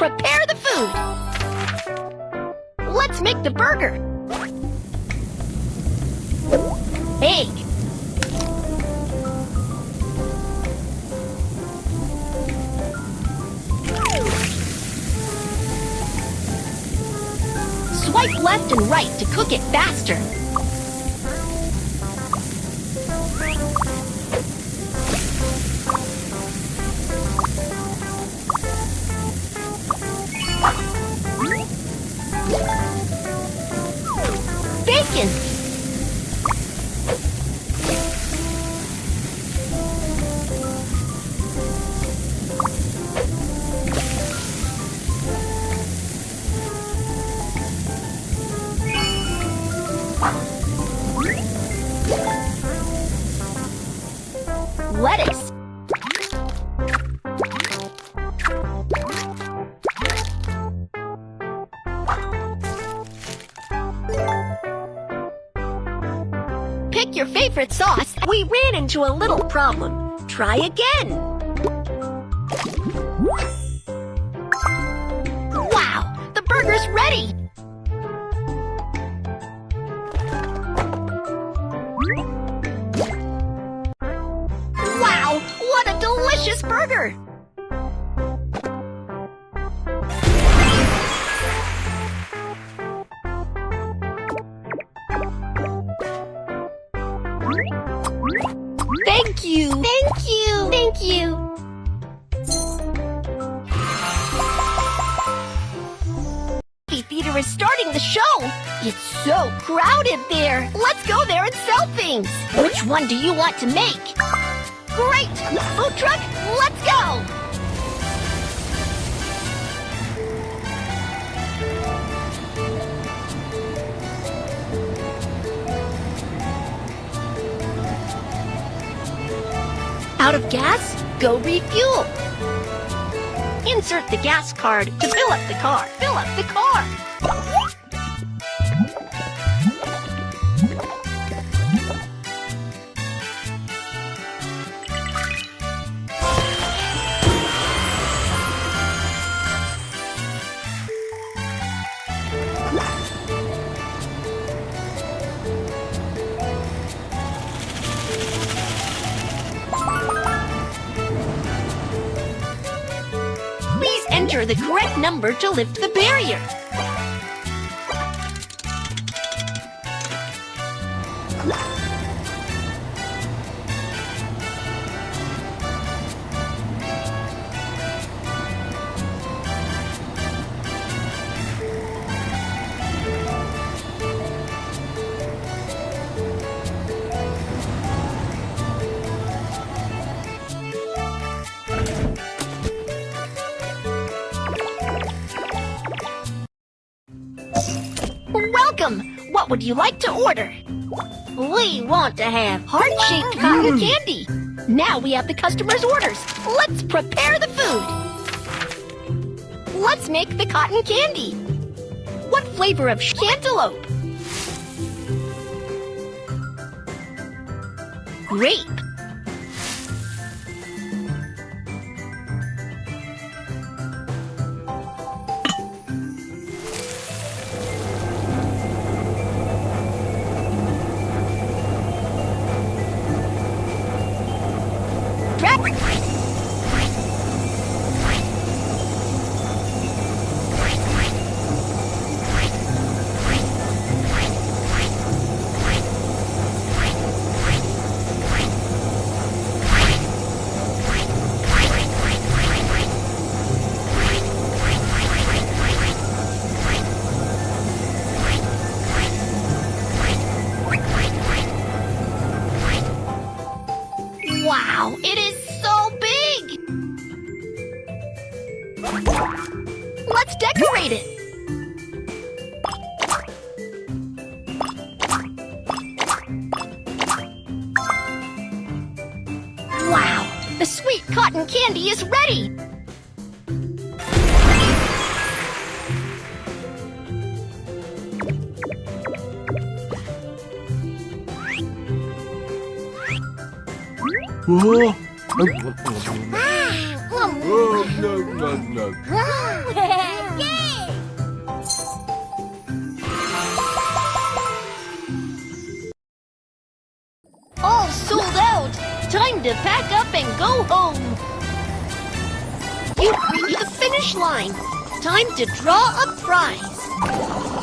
prepare the food. Let's make the burger. Egg. Swipe left and right to cook it faster. Bacon. Lettuce. Pick your favorite sauce. We ran into a little problem. Try again. Wow, the burger's ready. Wow, what a delicious burger! Thank you! Thank you! Thank you! The theater is starting the show! It's so crowded there! Let's go there and sell things! Which one do you want to make? Great! Food truck, let's go! Out of gas? Go refuel. Insert the gas card to fill up the car. Fill up the car. Enter the correct number to lift the barrier. Welcome! What would you like to order? We want to have heart-shaped cotton candy. Now we have the customer's orders. Let's prepare the food. Let's make the cotton candy. What flavor of cantaloupe? Grape. Wow, it is so big! Let's decorate it! Wow, the sweet cotton candy is ready! Oh, no, no, no. Time to pack up and go home. You've reached the finish line. Time to draw a prize.